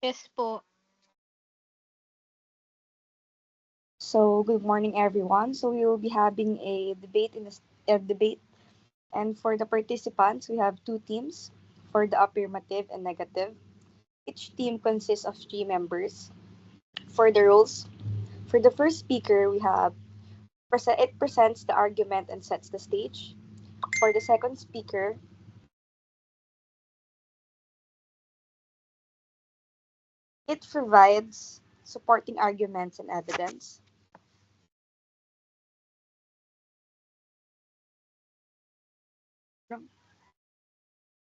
Yes po. So, good morning, everyone. So, we will be having a debate, and for the participants, we have two teams for the affirmative and negative. Each team consists of three members. For the rules, for the first speaker, we have it presents the argument and sets the stage. For the second speaker, it provides supporting arguments and evidence.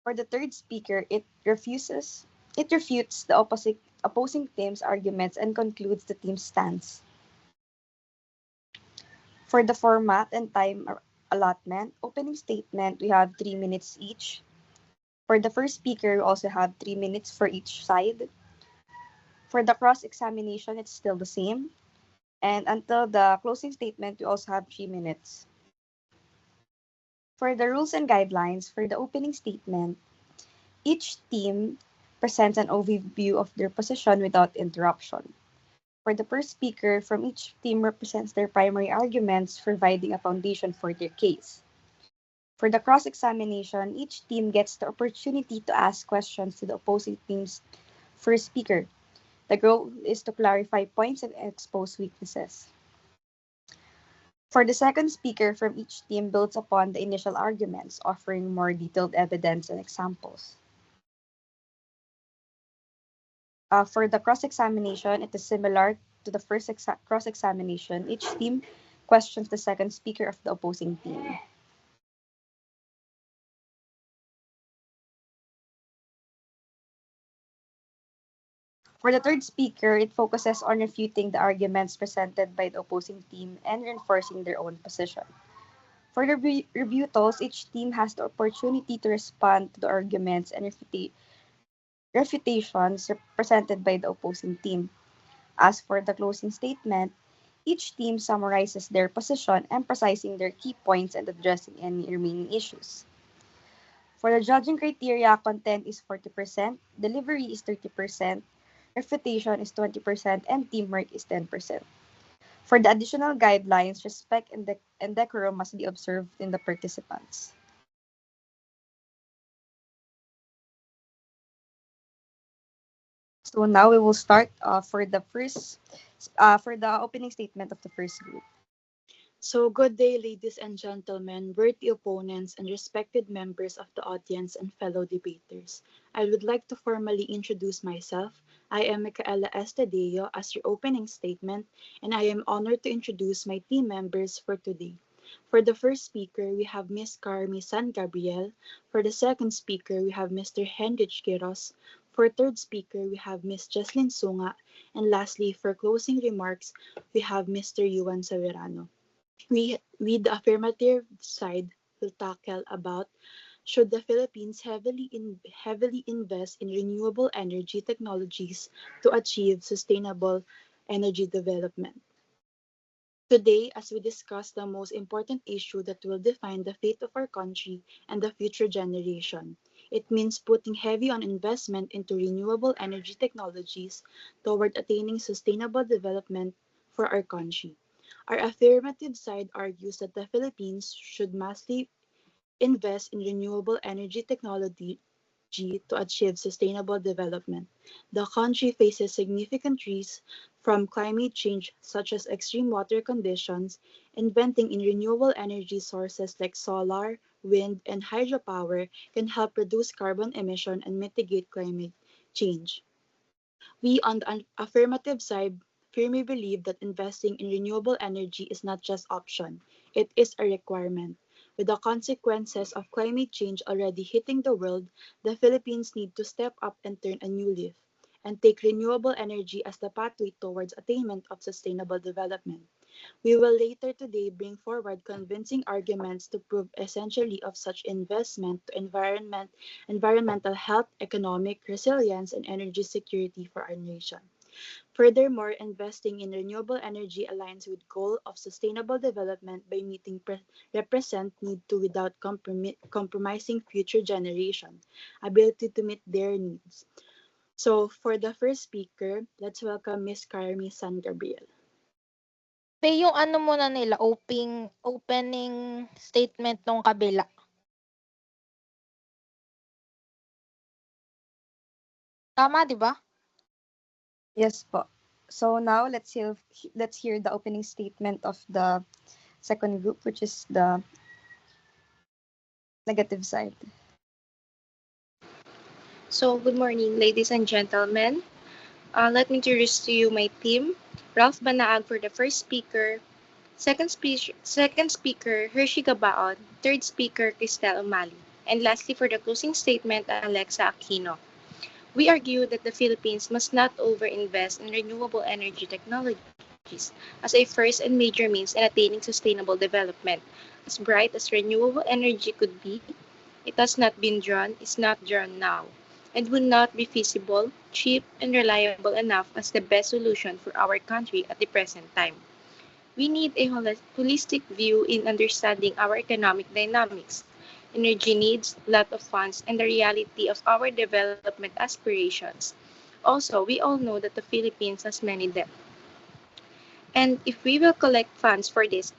For the third speaker, it refutes the opposing team's arguments and concludes the team's stance. For the format and allotment, opening statement, we have 3 minutes each. For the first speaker, we also have 3 minutes for each side. For the cross examination, it's still the same. And until the closing statement, we also have 3 minutes. For the rules and guidelines, for the opening statement, each team presents an overview of their position without interruption. For the first speaker from each team represents their primary arguments, providing a foundation for their case. For the cross examination, each team gets the opportunity to ask questions to the opposing team's first speaker. The goal is to clarify points and expose weaknesses. For the second speaker from each team builds upon the initial arguments, offering more detailed evidence and examples. For the cross examination, it is similar to the first cross examination. Each team questions the second speaker of the opposing team. For the third speaker, it focuses on refuting the arguments presented by the opposing team and reinforcing their own position. For the rebuttals, each team has the opportunity to respond to the arguments and refutations presented by the opposing team. As for the closing statement, each team summarizes their position, emphasizing their key points and addressing any remaining issues. For the judging criteria, content is 40%, delivery is 30%, refutation is 20%, and teamwork is 10%. For the additional guidelines, respect and decorum must be observed in the participants. So now we will start for the opening statement of the first group. So, good day, ladies and gentlemen, worthy opponents, and respected members of the audience and fellow debaters. I would like to formally introduce myself. I am Micaela Estedillo as your opening statement, and I am honored to introduce my team members for today. For the first speaker, we have Ms. Carmi San Gabriel. For the second speaker, we have Mr. Henrich Quiros. For third speaker, we have Ms. Jesslyn Sunga. And lastly, for closing remarks, we have Mr. Yuan Saverano. We the affirmative side will tackle about should the Philippines heavily invest in renewable energy technologies to achieve sustainable energy development. Today, as we discuss the most important issue that will define the fate of our country and the future generation, it means putting heavy on investment into renewable energy technologies toward attaining sustainable development for our country. Our affirmative side argues that the Philippines should massively invest in renewable energy technology to achieve sustainable development. The country faces significant risks from climate change, such as extreme water conditions. Inventing in renewable energy sources like solar, wind, and hydropower can help reduce carbon emission and mitigate climate change. We on the affirmative side firmly believe that investing in renewable energy is not just option, it is a requirement. With the consequences of climate change already hitting the world, the Philippines need to step up and turn a new leaf and take renewable energy as the pathway towards attainment of sustainable development. We will later today bring forward convincing arguments to prove essentially of such investment to environmental health, economic resilience, and energy security for our nation. Furthermore, investing in renewable energy aligns with goal of sustainable development by meeting represent need to without compromising future generation ability to meet their needs. So for the first speaker, let's welcome Miss Carmi San Gabriel. Yung ano muna nila, opening statement nung kabila. Tama, di ba? Yes po. So now let's hear the opening statement of the second group, which is the negative side. So, good morning, ladies and gentlemen. Let me introduce to you my team. Ralph Banaag for the first speaker, second speaker, Hershey Gabaon, third speaker, Cristel Umali, and lastly for the closing statement, Alexa Aquino. We argue that the Philippines must not overinvest in renewable energy technologies as a first and major means in attaining sustainable development. As bright as renewable energy could be, it has not been drawn, is not drawn now, and would not be feasible, cheap, and reliable enough as the best solution for our country at the present time. We need a holistic view in understanding our economic dynamics, energy needs, lot of funds, and the reality of our development aspirations. Also, we all know that the Philippines has many debts. And if we will collect funds for this,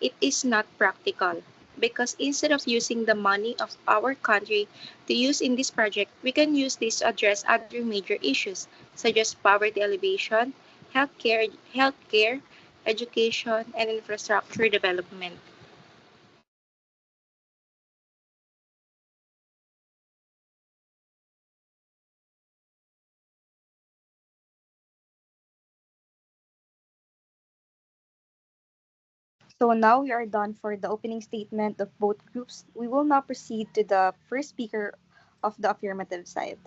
it is not practical because instead of using the money of our country to use in this project, we can use this to address other major issues such as poverty alleviation, healthcare, education, and infrastructure development. So now we are done for the opening statement of both groups. We will now proceed to the first speaker of the affirmative side.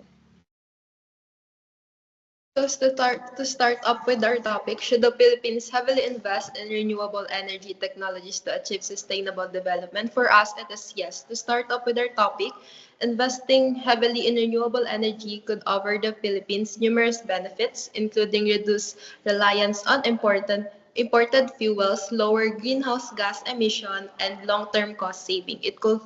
So to start up with our topic, should the Philippines heavily invest in renewable energy technologies to achieve sustainable development? For us, it is yes. To start up with our topic, investing heavily in renewable energy could offer the Philippines numerous benefits, including reduced reliance on imported fuels, lower greenhouse gas emission, and long-term cost saving. It could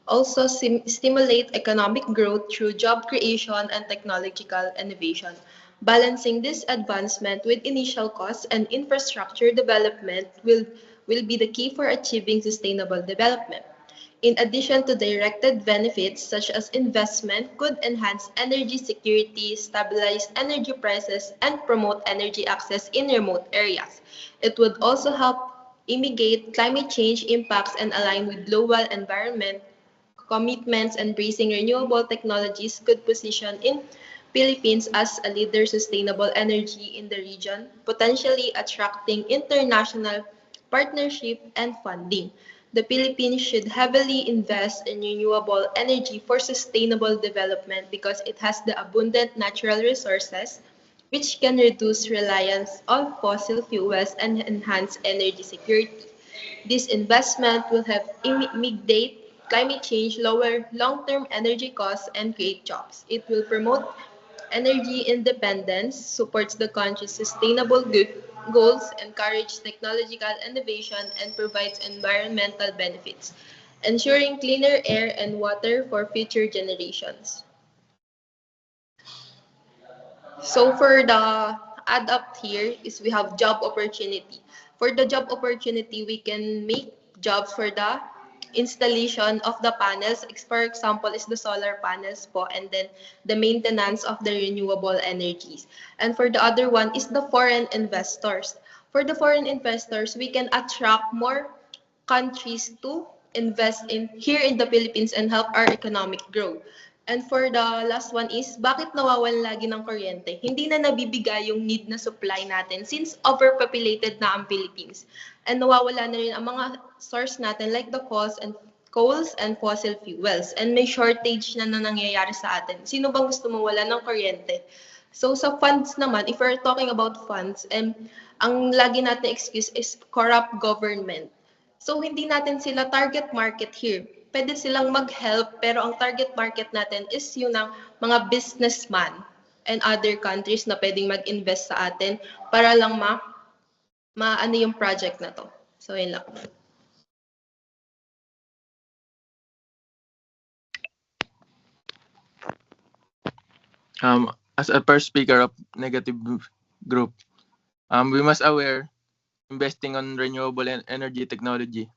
also stimulate economic growth through job creation and technological innovation. Balancing this advancement with initial costs and infrastructure development will be the key for achieving sustainable development. In addition to directed benefits such as investment could enhance energy security, stabilize energy prices, and promote energy access in remote areas. It would also help mitigate climate change impacts and align with global environment commitments. Embracing renewable technologies could position in Philippines as a leader sustainable energy in the region, potentially attracting international partnership and funding. The Philippines should heavily invest in renewable energy for sustainable development because it has the abundant natural resources which can reduce reliance on fossil fuels and enhance energy security. This investment will help mitigate climate change, lower long-term energy costs, and create jobs. It will promote energy independence, supports the country's sustainable goals, encourage technological innovation, and provides environmental benefits, ensuring cleaner air and water for future generations. So for the add up here is we have job opportunity. For the job opportunity, we can make jobs for the installation of the panels. For example, is the solar panels po, and then the maintenance of the renewable energies. And for the other one is the foreign investors. For the foreign investors, we can attract more countries to invest in here in the Philippines and help our economic growth. And for the last one is, bakit nawawalan lagi ng kuryente? Hindi na nabibigay yung need na supply natin since overpopulated na ang Philippines. And nawawala na rin ang mga source natin like the coals and fossil fuels. And may shortage na nangyayari sa atin. Sino bang gusto mawala ng kuryente? So sa funds naman, if we're talking about funds, ang lagi natin excuse is corrupt government. So hindi natin sila target market here. Pwede silang mag-help pero ang target market natin is yung ng mga businessman and other countries na pwedeng mag-invest sa atin para lang ano yung project na to. So yun lang. as a first speaker of negative group, we must aware investing on renewable energy technology.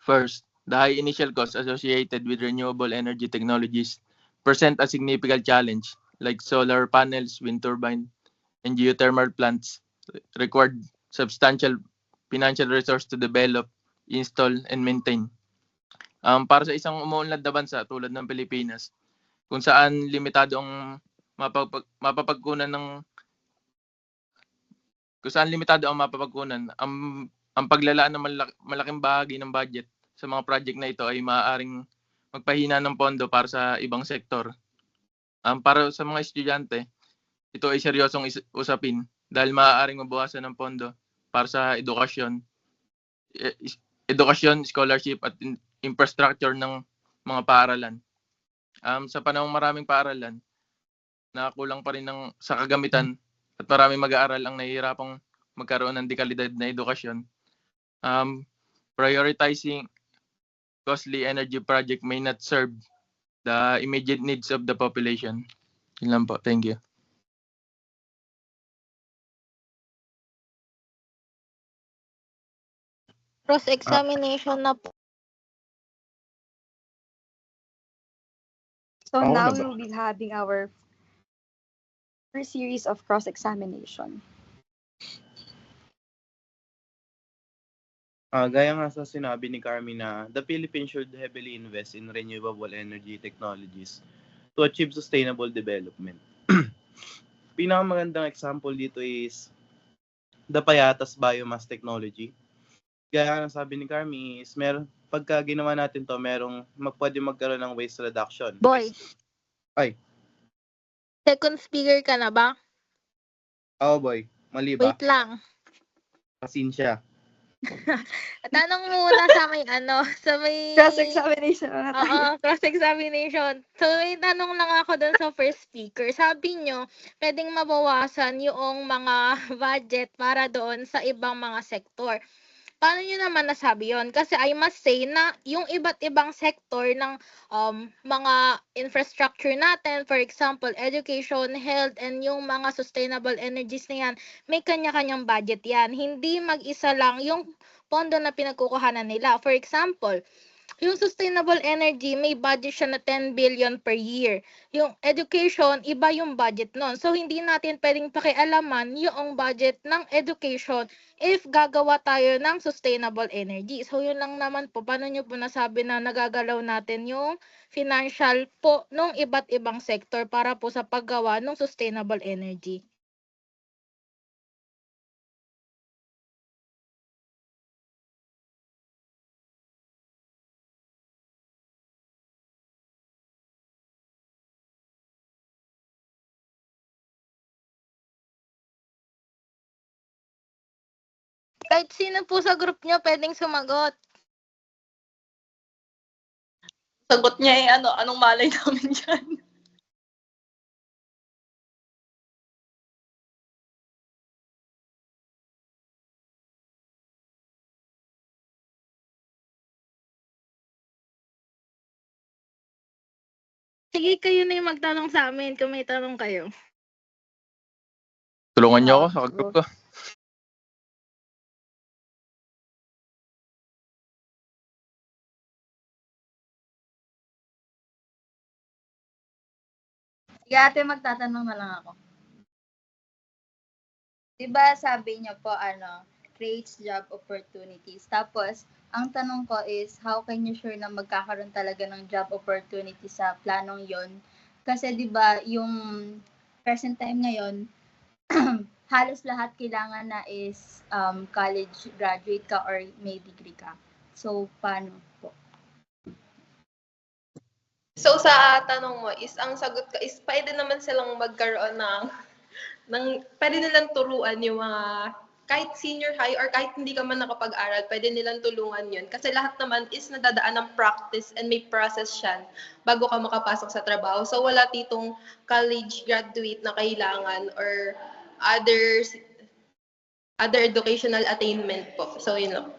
First, the high initial costs associated with renewable energy technologies present a significant challenge, like solar panels, wind turbine, and geothermal plants required substantial financial resource to develop, install, and maintain. Para sa isang umuunlad na bansa tulad ng Pilipinas, kung saan limitado ang mapapagkunan ng ang paglalaan ng malaking bahagi ng budget sa mga project na ito ay maaaring magpahina ng pondo para sa ibang sektor. Para sa mga estudyante, ito ay seryosong usapin dahil maaaring mabawasan ng pondo para sa edukasyon, scholarship at infrastructure ng mga paaralan. Sa panahong maraming paaralan, nakakulang pa rin sa kagamitan at maraming mag-aaral ang nahihirapang magkaroon ng dekalidad na edukasyon. Prioritizing costly energy project may not serve the immediate needs of the population. Yun lang po. Thank you. Cross-examination na po. So Ako now na we ba? will be having our first series of cross-examination. Gaya nga sa sinabi ni Carmi na the Philippines should heavily invest in renewable energy technologies to achieve sustainable development. Pinakamagandang example dito is the Payatas Biomass Technology. Gaya nga sabi ni Carmi is pagka ginawa natin to, pwede magkaroon ng waste reduction. Boy. Ay. Second speaker ka na ba? Oh boy, mali ba? Wait lang. Pasensya. Tanong muna sa may Cross-examination na tayo. Oo, cross-examination. So, may tanong lang ako dun sa first speaker. Sabi nyo, pwedeng mabawasan yung mga budget para doon sa ibang mga sektor. Paano nyo naman nasabi yon? Kasi I must say na yung iba't ibang sektor ng mga infrastructure natin, for example, education, health, and yung mga sustainable energies na yan, may kanya-kanyang budget yan. Hindi mag-isa lang yung pondo na pinagkukuhanan nila. For example, yung sustainable energy, may budget siya na 10 billion per year. Yung education, iba yung budget nun. So, hindi natin pwedeng pakialaman yung budget ng education if gagawa tayo ng sustainable energy. So, yun lang naman po. Paano nyo po nasabi na nagagalaw natin yung financial po ng iba't ibang sektor para po sa paggawa ng sustainable energy? Kahit sino po sa group nyo pwedeng sumagot. Sagot niya anong malay namin dyan? Sige, kayo na yung magtanong sa amin kung may tanong kayo. Tulungan niyo ako sa group ko. Sige ate, magtatanong na lang ako. Diba sabi niyo po, creates job opportunities. Tapos, ang tanong ko is, how can you sure na magkakaroon talaga ng job opportunity sa planong yon? Kasi diba, yung present time ngayon, halos lahat kailangan na is college graduate ka or may degree ka. So, paano po? So sa tanong mo is, ang sagot ko is, pwede naman silang magkaroon pwede nilang turuan yung mga, kahit senior high or kahit hindi ka man nakapag-aral, pwede nilang tulungan yun. Kasi lahat naman is nadadaan ng practice and may process siya bago ka makapasok sa trabaho. So wala titong college graduate na kailangan or other educational attainment po. So yun lang.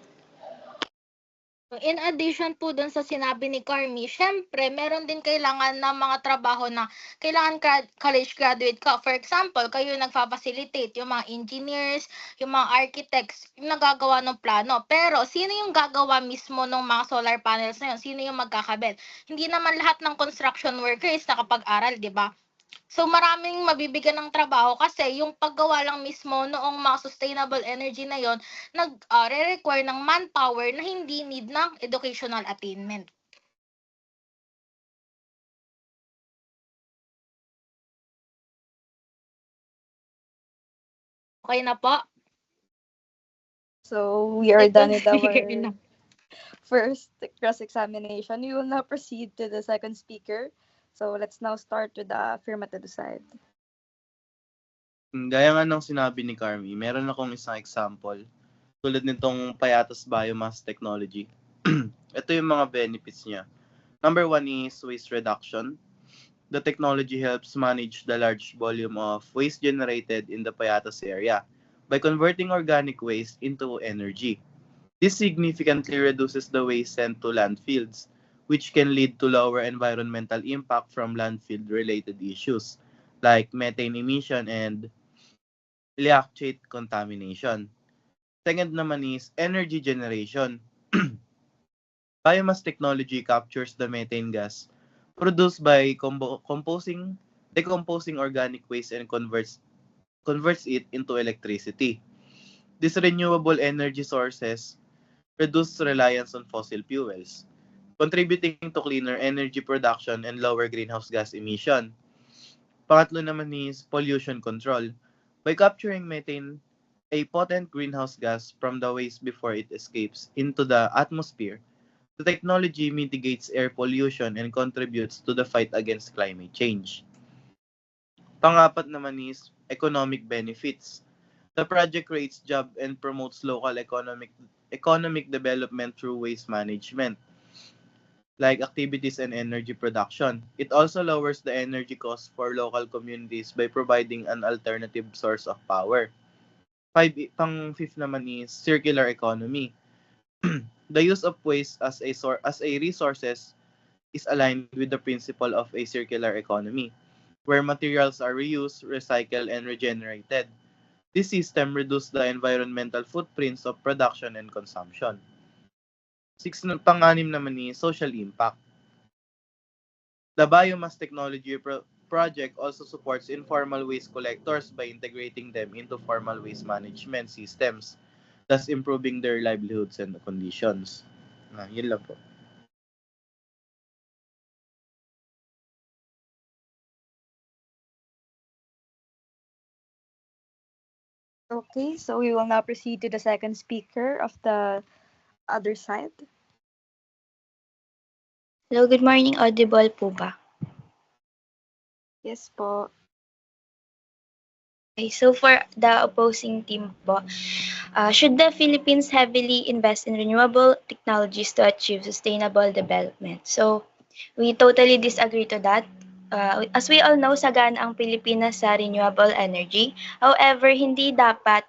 In addition po dun sa sinabi ni Carmi, syempre, meron din kailangan ng mga trabaho na kailangan college graduate ka. For example, kayo nagfa-facilitate, yung mga engineers, yung mga architects, yung nagagawa ng plano. Pero, sino yung gagawa mismo ng mga solar panels na yun? Sino yung magkakabit? Hindi naman lahat ng construction workers nakapag-aral, di ba? So maraming mabibigyan ng trabaho kasi yung paggawa lang mismo noong mga sustainable energy na yon re-require ng manpower na hindi need ng educational attainment. Okay na po? So we are done with Sige na. our first cross-examination. We will now proceed to the second speaker. So let's now start with the affirmative side. Gaya nga ng sinabi ni Carmi, meron akong isang example tulad nitong Payatas Biomass Technology. Ito yung mga benefits niya. Number 1 is waste reduction. The technology helps manage the large volume of waste generated in the Payatas area by converting organic waste into energy. This significantly reduces the waste sent to landfills, which can lead to lower environmental impact from landfill-related issues like methane emission and leachate contamination. Second naman is energy generation. Biomass technology captures the methane gas produced by decomposing organic waste and converts it into electricity. These renewable energy sources reduce reliance on fossil fuels, contributing to cleaner energy production and lower greenhouse gas emission. Pangatlo naman is pollution control. By capturing methane, a potent greenhouse gas from the waste before it escapes into the atmosphere, the technology mitigates air pollution and contributes to the fight against climate change. Pangapat naman is economic benefits. The project creates job and promotes local economic development through waste management, like activities and energy production. It also lowers the energy cost for local communities by providing an alternative source of power. Fifth naman is circular economy. The use of waste as a resources is aligned with the principle of a circular economy, where materials are reused, recycled, and regenerated. This system reduces the environmental footprints of production and consumption. Pang-anim naman ni social impact. The biomass technology project also supports informal waste collectors by integrating them into formal waste management systems, thus improving their livelihoods and conditions. Yun lang po. Okay, so we will now proceed to the second speaker of the other side. Hello, good morning. Audible po ba? Yes po. Okay, so for the opposing team po, should the Philippines heavily invest in renewable technologies to achieve sustainable development? So, we totally disagree to that. As we all know, sagana ang Pilipinas sa renewable energy. However, hindi dapat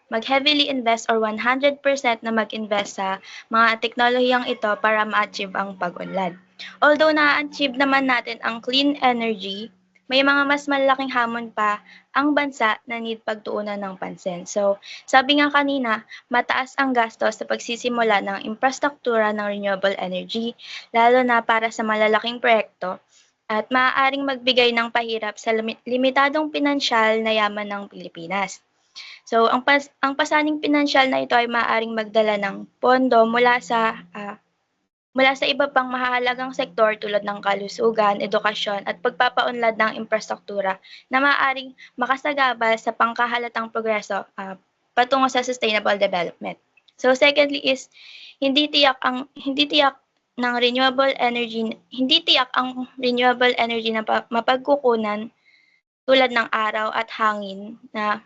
mag-heavily invest or 100% na mag-invest sa mga teknolohiyang ito para ma-achieve ang pag-unlad. Although na-achieve naman natin ang clean energy, may mga mas malaking hamon pa ang bansa na need pagtuunan ng pansin. So, sabi nga kanina, mataas ang gastos sa pagsisimula ng infrastruktura ng renewable energy, lalo na para sa malalaking proyekto, at maaaring magbigay ng pahirap sa limitadong pinansyal na yaman ng Pilipinas. So, ang pasaning pinansyal na ito ay maaaring magdala ng pondo mula sa iba pang mahahalagang sektor tulad ng kalusugan, edukasyon at pagpapaunlad ng infrastruktura na maaaring makasagabal sa pangkahalatang progreso patungo sa sustainable development. So secondly is hindi tiyak ang renewable energy na mapagkukunan tulad ng araw at hangin na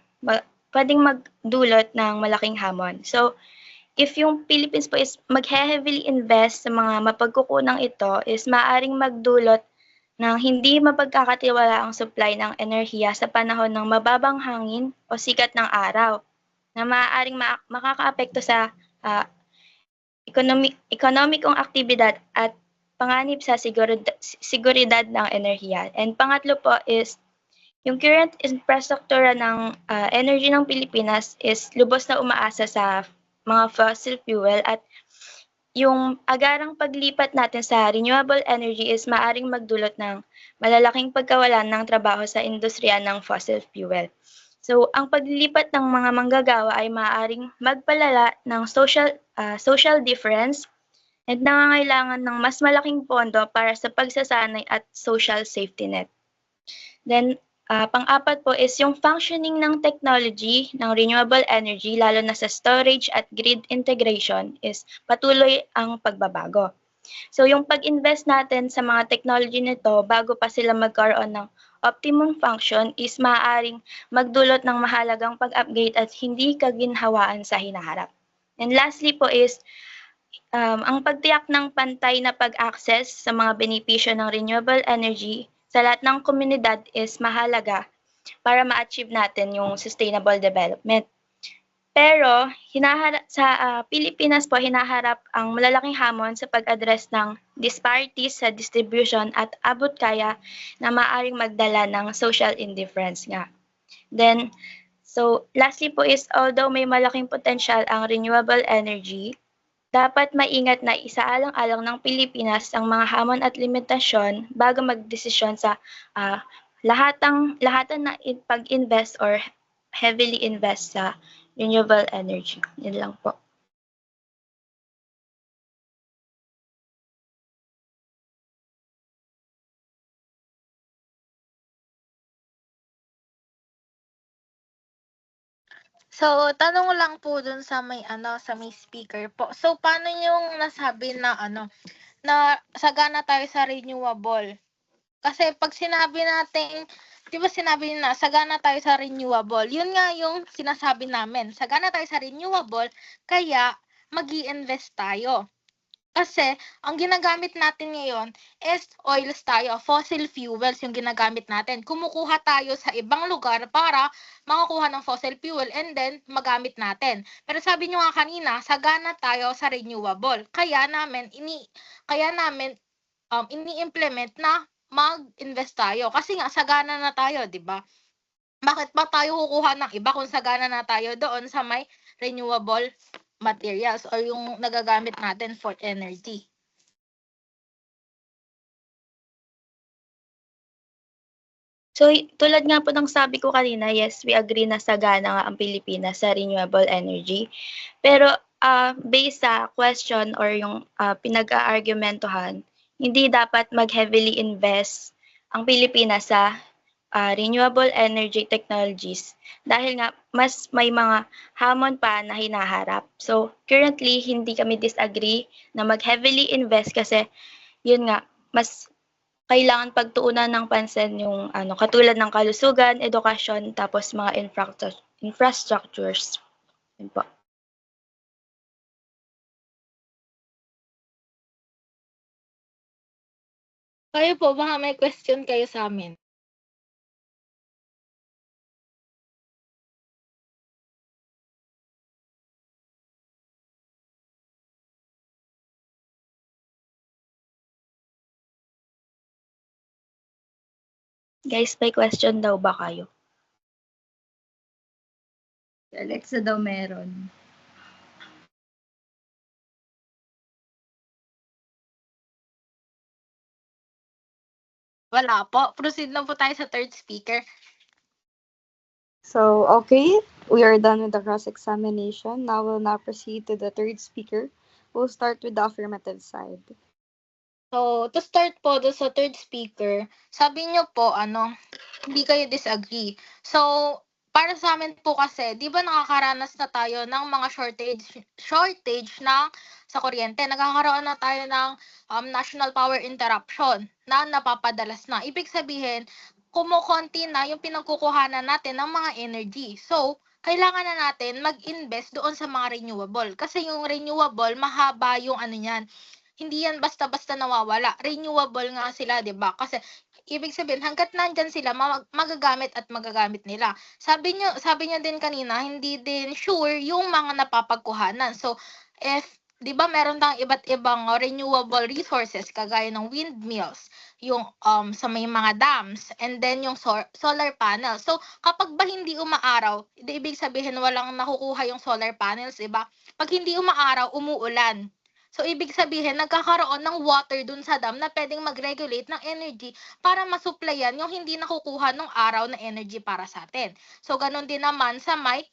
pwedeng magdulot ng malaking hamon. So if yung Philippines po is mag-heavily invest sa mga mapagkukunang ito, is maaaring magdulot ng hindi mapagkakatiwala ang supply ng enerhiya sa panahon ng mababang hangin o sikat ng araw na maaaring makakaapekto sa ekonomikong aktibidad at panganib sa seguridad ng enerhiya. And pangatlo po is yung current infrastruktura ng energy ng Pilipinas is lubos na umaasa sa mga fossil fuel at yung agarang paglipat natin sa renewable energy is maaring magdulot ng malalaking pagkawalan ng trabaho sa industriya ng fossil fuel. So, ang paglilipat ng mga manggagawa ay maaaring magpalala ng social difference at nangangailangan ng mas malaking pondo para sa pagsasanay at social safety net. Then, pang-apat po is yung functioning ng technology ng renewable energy, lalo na sa storage at grid integration, is patuloy ang pagbabago. So, yung pag-invest natin sa mga technology nito bago pa sila magkaroon ng optimum function is maaaring magdulot ng mahalagang pag-upgrade at hindi kaginhawaan sa hinaharap. And lastly po is ang pagtiyak ng pantay na pag-access sa mga benepisyo ng renewable energy sa lahat ng komunidad is mahalaga para ma-achieve natin yung sustainable development. Pero sa Pilipinas po, hinaharap ang malalaking hamon sa pag-address ng disparities sa distribution at abot kaya na maaaring magdala ng social indifference nga. Then, so lastly po is, although may malaking potential ang renewable energy, dapat maingat na isaalang-alang ng Pilipinas ang mga hamon at limitasyon bago magdesisyon sa lahatan na pag-invest or heavily invest sa renewable energy. Yun lang po. So, tanong lang po dun sa may speaker po. So, paano yung nasabi na na sagana tayo sa renewable? Kasi pag sinabi natin, 'di ba sinabi na sagana tayo sa renewable, yun nga yung sinasabi namin. Sagana tayo sa renewable, kaya mag-i-invest tayo. Kasi ang ginagamit natin ngayon is oils tayo, fossil fuels yung ginagamit natin. Kumukuha tayo sa ibang lugar para makakuha ng fossil fuel and then magamit natin. Pero sabi nyo nga kanina, sagana tayo sa renewable. Kaya namin ini-implement na mag-invest tayo. Kasi nga sagana na tayo, 'di ba? Bakit pa tayo kukuha ng iba kung sagana na tayo doon sa may renewable materials or yung nagagamit natin for energy? So, tulad nga po ng sabi ko kanina, yes, we agree na sagana nga ang Pilipinas sa renewable energy. Pero based sa question or yung pinag-aargumentohan, hindi dapat mag-heavily invest ang Pilipinas sa renewable energy technologies dahil nga mas may mga hamon pa na hinaharap. So, currently, hindi kami disagree na mag-heavily invest kasi yun nga, mas kailangan pagtuunan ng pansin yung katulad ng kalusugan, edukasyon, tapos mga infrastructures. Yun po. Kayo po, baka may question kayo sa amin. Guys, may question daw ba kayo? Alexa daw meron. Wala po. Proceed na po tayo sa third speaker. So, okay, we are done with the cross-examination. Now we'll proceed to the third speaker. We'll start with the affirmative side. So, to start po do sa third speaker, sabi niyo po, hindi kayo disagree. So, para sa amin po kasi, di ba nakakaranas na tayo ng mga shortage sa kuryente. Nagkakaroon na tayo ng national power interruption na napapadalas na. Ibig sabihin, kumukonti na yung pinagkukuhanan natin ng mga energy. So, kailangan na natin mag-invest doon sa mga renewable. Kasi yung renewable, mahaba yung niyan. Hindi yan basta-basta nawawala. Renewable nga sila, 'di ba? Kasi ibig sabihin hangga't nandyan sila, magagamit at magagamit nila. Sabi niyo din kanina, hindi din sure yung mga napapagkuhanan. So, if 'di ba meron tayong iba't ibang renewable resources kagaya ng windmills, yung sa may mga dams, and then yung solar panels. So kapag ba hindi umaaraw, di ibig sabihin walang nakukuha yung solar panels, 'di ba? Pag hindi umaaraw, umuulan. So ibig sabihin nagkakaroon ng water dun sa dam na pwedeng mag-regulate ng energy para masupplyan yung hindi nakukuha ng araw na energy para sa atin. So ganun din naman sa may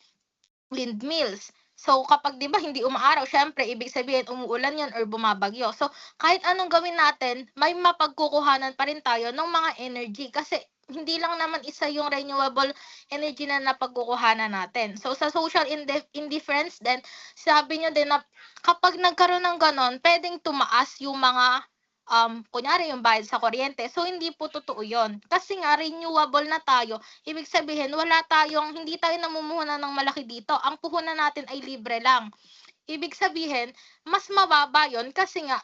windmills. So kapag 'di ba hindi umaaraw, syempre ibig sabihin umuulan 'yon or bumabagyo. So kahit anong gawin natin, may mapagkukuhanan pa rin tayo ng mga energy kasi hindi lang naman isa yung renewable energy na napagkukuhanan natin. So sa social indifference din, sabi niyo din na kapag nagkaroon ng ganon, pwedeng tumaas yung mga kunyari yung bayad sa kuryente. So hindi po totoo 'yon. Kasi nga renewable na tayo. Ibig sabihin hindi tayo namumuhunan ng malaki dito. Ang puhunan natin ay libre lang. Ibig sabihin, mas mababa 'yon kasi nga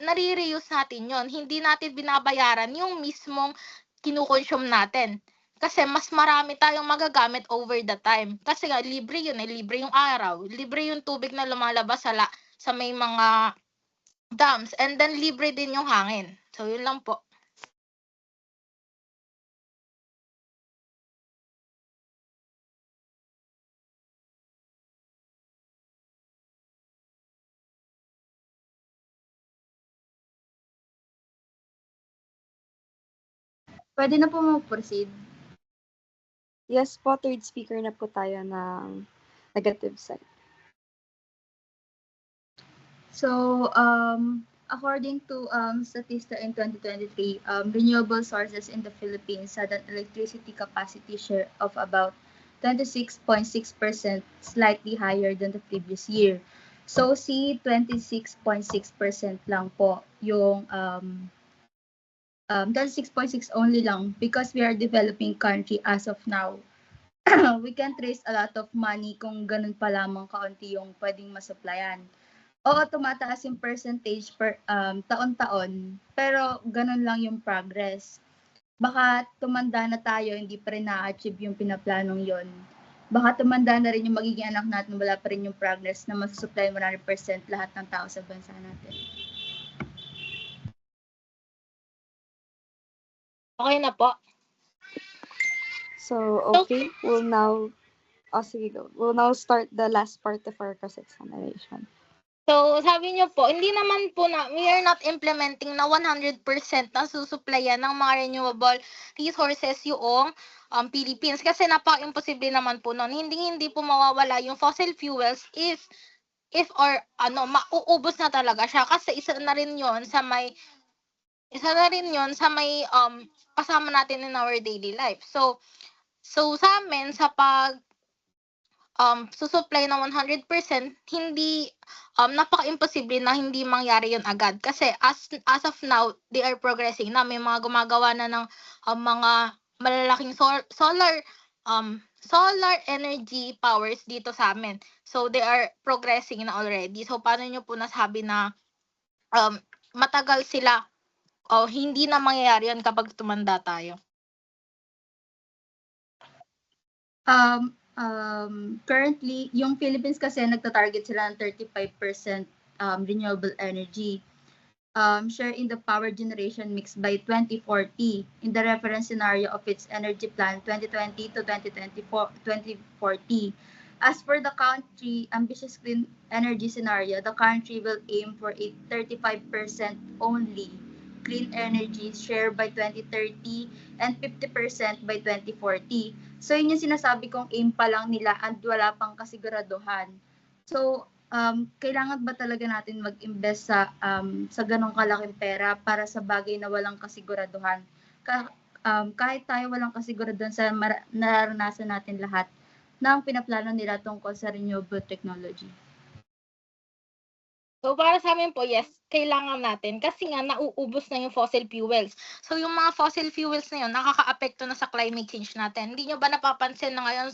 nare-reuse natin 'yon. Hindi natin binabayaran yung mismong kinukonsume natin. Kasi mas marami tayong magagamit over the time. Kasi nga libre 'yun, libre yung araw, libre yung tubig na lumalabas sa may mga dams, and then libre din yung hangin. So yun lang po. Pwede na po mag-proceed. Yes po, third speaker na po tayo ng negative side. So, according to Statista in 2023, renewable sources in the Philippines had an electricity capacity share of about 26.6%, slightly higher than the previous year. So, 26.6% lang po yung 26.6 only lang because we are developing country as of now. We can trace a lot of money kung ganun pa lamang kaunti yung pwedeng masupplyan. Oo, tumataas yung percentage per taon-taon, pero ganun lang yung progress. Baka tumanda na tayo, hindi pa rin na-achieve yung pinaplanong yon. Baka tumanda na rin yung magiging anak natin, wala pa rin yung progress na masusupply 100% lahat ng tao sa bansa natin. Okay na po. So, okay, we'll now start the last part of our cross-examination. So, sabi niyo po, hindi naman po we are not implementing na 100% na susuplayan ng mga renewable resources yung Philippines. Kasi napaka-imposible naman po nun. Hindi po mawawala yung fossil fuels if mauubos na talaga siya. Kasi isa na rin yon sa may kasama natin in our daily life. So sa amin, sa pag susupply ng 100%, hindi napaka-imposible na hindi mangyari yun agad. Kasi as of now, they are progressing na. May mga gumagawa na ng mga malalaking solar energy powers dito sa amin. So they are progressing na already. So paano nyo po nasabi na matagal sila o hindi na mangyayari yun kapag tumanda tayo? Currently, yung Philippines kasi nagta-target sila ng 35% renewable energy share in the power generation mix by 2040 in the reference scenario of its energy plan 2020 to 2040. As for the country ambitious clean energy scenario, the country will aim for a 35% only clean energy share by 2030 and 50% by 2040. So, yun yung sinasabi kong aim pa lang nila at wala pang kasiguraduhan. So, kailangan ba talaga natin mag-invest sa ganong kalaking pera para sa bagay na walang kasiguraduhan? Kahit tayo walang kasiguraduhan sa nararanasan natin lahat ng pinaplano nila tungkol sa renewable technology. So, para sa amin po, yes, kailangan natin kasi nga nauubos na yung fossil fuels. So, yung mga fossil fuels na yun, nakaka-apekto na sa climate change natin. Hindi nyo ba napapansin na ngayon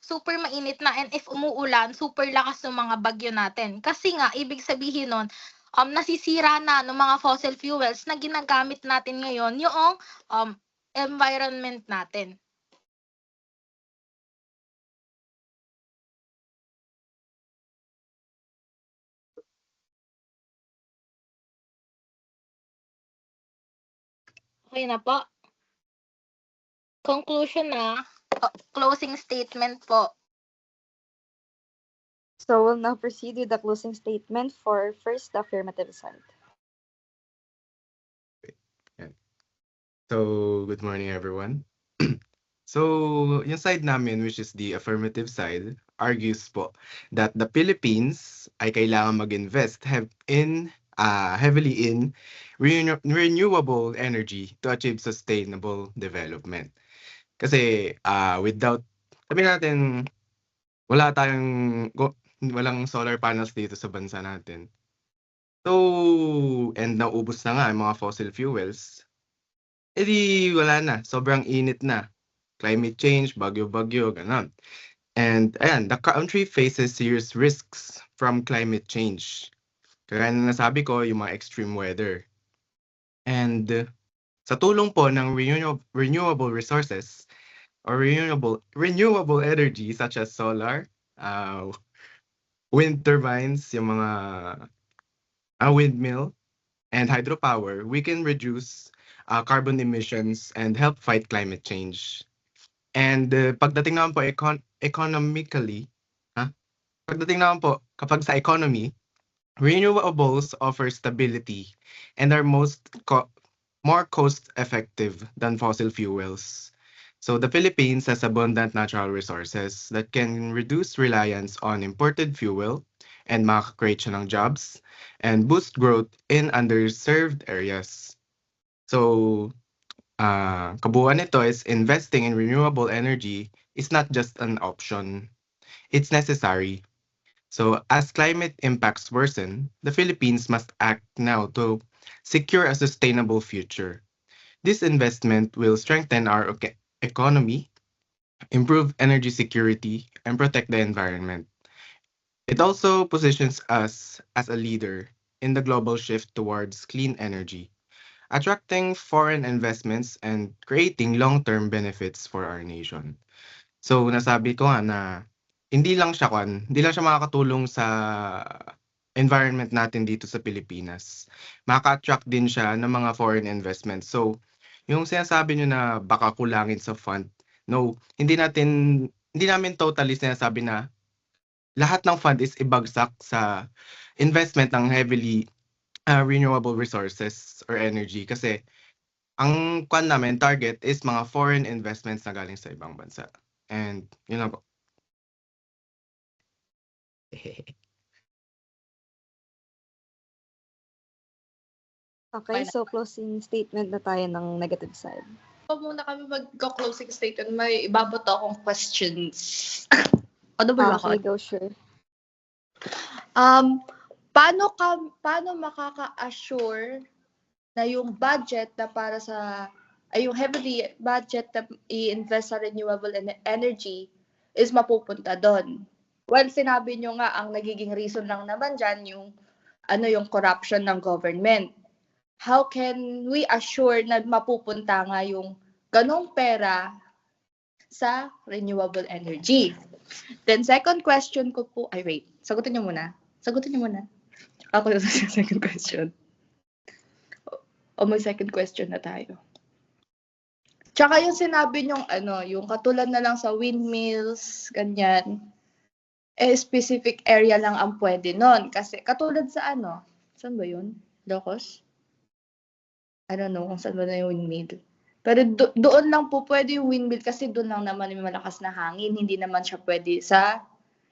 super mainit na, and if umuulan, super lakas ng mga bagyo natin? Kasi nga, ibig sabihin nun, nasisira na ng mga fossil fuels na ginagamit natin ngayon yung environment natin. Okay na po. Conclusion na. Closing statement po. So we'll now proceed with the closing statement for first the affirmative side. So, good morning, everyone. So, yung side namin, which is the affirmative side, argues po that the Philippines ay kailangan mag-invest heavily in renewable energy to achieve sustainable development. Kasi without, sabi natin, walang solar panels dito sa bansa natin. So, and naubos na nga ang mga fossil fuels. Wala na, sobrang init na. Climate change, bagyo-bagyo, ganun. And ayan, the country faces serious risks from climate change. Kaya na nasabi ko, yung mga extreme weather. And sa tulong po ng renewable resources or renewable energy such as solar, wind turbines, yung mga windmill, and hydropower, we can reduce carbon emissions and help fight climate change. And pagdating naman po economically, pagdating naman po kapag sa economy, renewables offer stability and are more cost-effective than fossil fuels. So the Philippines has abundant natural resources that can reduce reliance on imported fuel and makaka-create siya ng jobs and boost growth in underserved areas. So, kabuuan nito is investing in renewable energy is not just an option. It's necessary. So, as climate impacts worsen, the Philippines must act now to secure a sustainable future. This investment will strengthen our economy, improve energy security, and protect the environment. It also positions us as a leader in the global shift towards clean energy, attracting foreign investments and creating long-term benefits for our nation. So nasabi ko nga na hindi lang siya makakatulong sa environment natin dito sa Pilipinas. Maka-attract din siya ng mga foreign investments. So yung sinasabi nyo na baka kulangin sa fund, no, hindi namin totally sinasabi na lahat ng fund is ibagsak sa investment ng heavily renewable resources or energy kasi ang namin target is mga foreign investments na galing sa ibang bansa. And yun lang po. Okay, so closing statement na tayo ng negative side. Muna kami mag-closing statement, may ibabato akong questions. Ano ba Okay, go sure. Paano makaka-assure na yung budget na para sa yung heavily budget na i-invest sa renewable energy is mapupunta doon? Well, sinabi nyo nga ang nagiging reason lang naman dyan yung corruption ng government. How can we assure na mapupunta nga yung ganong pera sa renewable energy? Then second question ko po, sagutin niyo muna. Ako yung second question. O may second question na tayo. Tsaka yung sinabi nyong yung katulad na lang sa windmills, ganyan, specific area lang ang pwede nun. Kasi katulad sa saan ba yun? Ilocos? I don't know kung saan ba na yung windmill. Pero doon lang po pwede yung windmill kasi doon lang naman yung malakas na hangin. Hindi naman siya pwede sa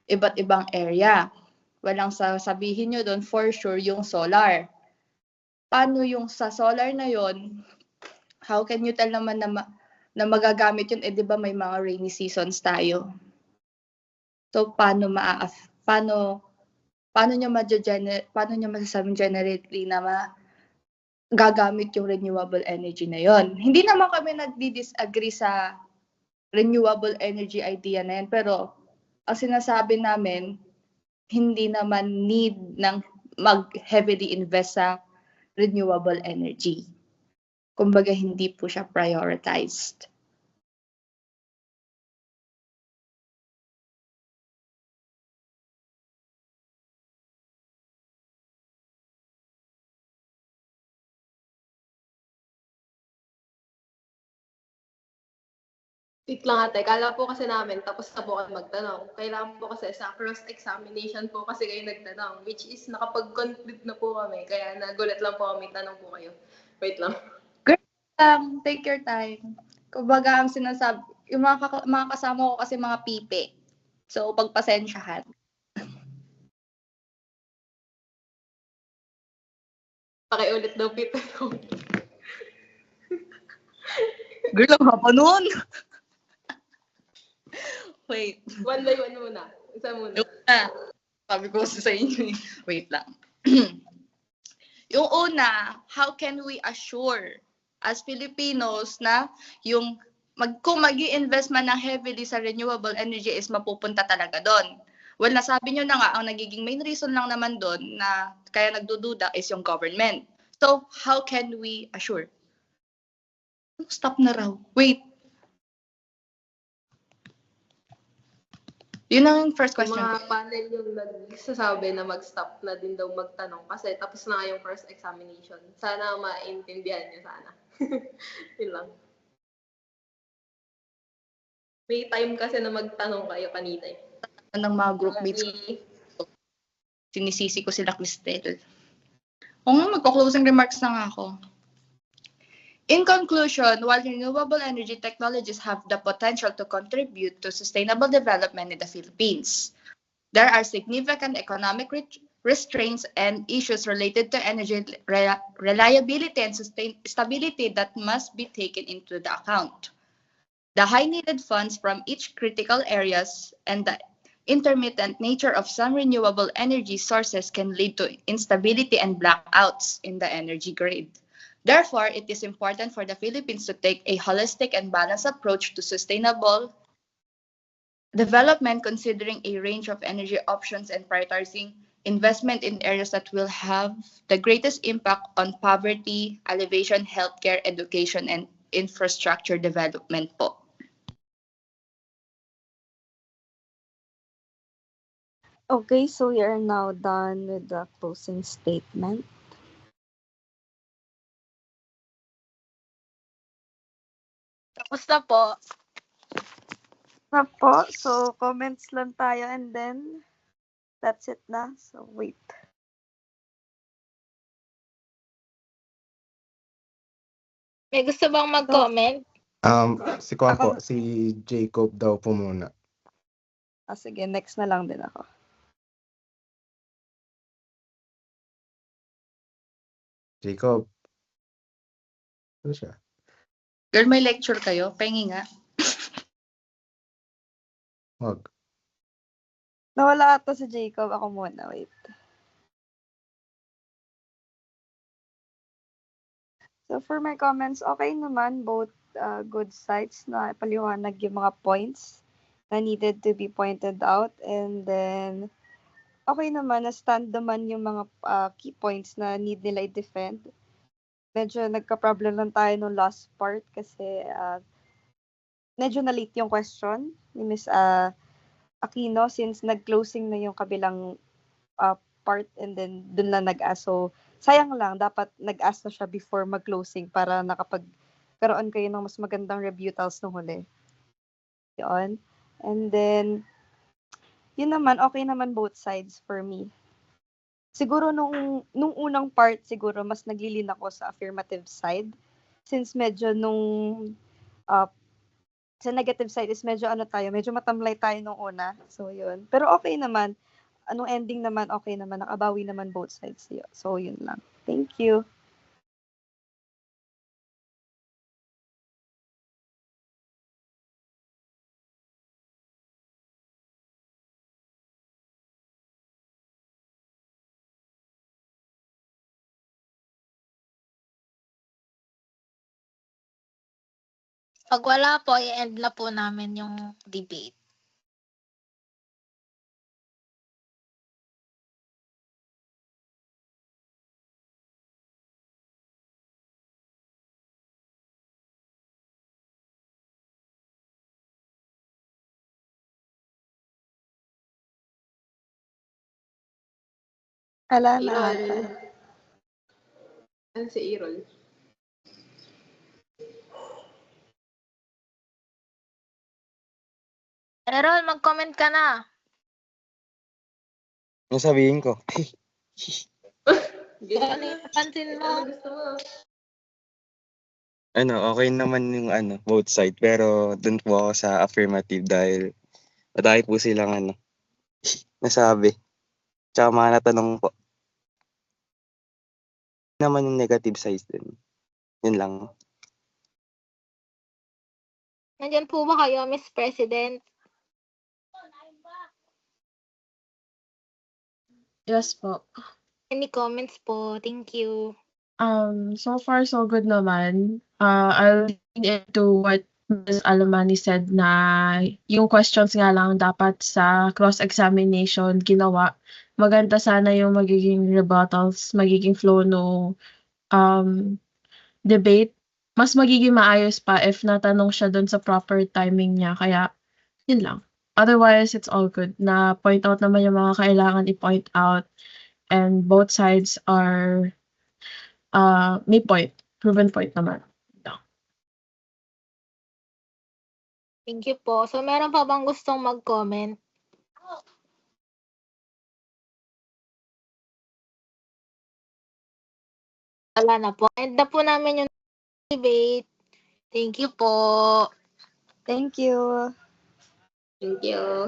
iba't ibang area. Walang sasabihin nyo doon for sure yung solar. Paano yung sa solar na yon? How can you tell naman na magagamit yun? Di ba may mga rainy seasons tayo? So paano nyo masasabing generally na gagamit yung renewable energy na yon? Hindi naman kami nagdi-disagree sa renewable energy idea na yan, pero ang sinasabi namin, hindi naman need ng mag-heavily invest sa renewable energy. Kumbaga, hindi po siya prioritized. Wait lang ate, kala po kasi namin tapos na po kayo magtanong. Kailangan po kasi sa cross-examination po kasi kayo nagtanong, which is nakapag-conclude na po kami. Kaya nagulat lang po kami, tanong po kayo. Wait lang. Take your time. Kumbaga, ang sinasabi, yung mga kasama ko kasi mga pipe. So, pagpasensyahan. Pakiulit daw pipe ko. Girl, ang haba nun. Wait. One by one muna. Isa muna. Yung una, sabi ko sa inyo eh. Wait lang. Yung una, how can we assure as Filipinos na yung kung mag-i-invest man ng heavily sa renewable energy is mapupunta talaga doon? Well, nasabi nyo na nga, ang nagiging main reason lang naman doon na kaya nagdududa is yung government. So, how can we assure? Stop na raw. Wait. Yun ang first question. Yung mga panel yung nagsasabi na mag-stop na din daw magtanong kasi tapos na yung first examination. Sana maintindihan niyo sana. Yun lang. May time kasi na magtanong kayo kanina eh. Ng mga group mates. Sinisisi ko sila, Cristel. O nga, magko-closing remarks na nga ako. In conclusion, while renewable energy technologies have the potential to contribute to sustainable development in the Philippines, there are significant economic restraints and issues related to energy reliability and stability that must be taken into the account. The high needed funds from each critical areas and the intermittent nature of some renewable energy sources can lead to instability and blackouts in the energy grid. Therefore, it is important for the Philippines to take a holistic and balanced approach to sustainable development, considering a range of energy options and prioritizing investment in areas that will have the greatest impact on poverty, alleviation, healthcare, education, and infrastructure development po. Okay, so we are now done with the closing statement. Tapos na po. Na po, so comments lang tayo and then that's it na. So wait. May gusto bang mag-comment? Si Kwan po, si Jacob daw po muna. Sige, next na lang din ako. Jacob. Ano siya? Girl, may lecture kayo? Pahingi nga. Wag. Nawala ata si Jacob. Ako muna, wait. So for my comments, okay naman, both good sides na paliwanag yung mga points na needed to be pointed out. And then, okay naman, na-stand naman yung mga key points na need nila i-defend. Medyo nagka-problem lang tayo no last part kasi medyo na-late yung question ni Ms. Aquino since nag-closing na yung kabilang part and then dun na nag-ask. So, sayang lang, dapat nag-ask na siya before mag-closing para nakapagkaroon kayo ng mas magandang rebuttals nung huli. Yun. And then, yun naman, okay naman both sides for me. Siguro nung unang part, siguro mas naglilin ako sa affirmative side. Since medyo sa negative side is medyo medyo matamlay tayo nung una. So, yun. Pero okay naman. Anong ending naman, okay naman. Nakabawi naman both sides. So, yun lang. Thank you. Pag wala po, i-end na po namin yung debate. Wala na Irol. ata. Ano si Irol? Errol, mag-comment ka na. Ano sabihin ko? Ano yung napansin mo? Ano gusto mo? Okay naman yung both side. Pero dun po ako sa affirmative dahil madami po silang nasabi. Tsaka mga natanong po. Naman yung negative side din. Yun lang. Nandyan po ba kayo, Miss President? Yes po. Any comments po? Thank you. So far so good naman. I'll lean into what Ms. Alamani said na yung questions nga lang dapat sa cross-examination ginawa. Maganda sana yung magiging rebuttals, magiging flow no debate. Mas magiging maayos pa if natanong siya dun sa proper timing niya. Kaya, yun lang. Otherwise, it's all good. Na point out naman yung mga kailangan i-point out. And both sides are may point. Proven point naman. Thank you po. So, meron pa bang gustong mag-comment? Wala na po. End na po namin yung debate. Thank you po. Thank you. Thank you.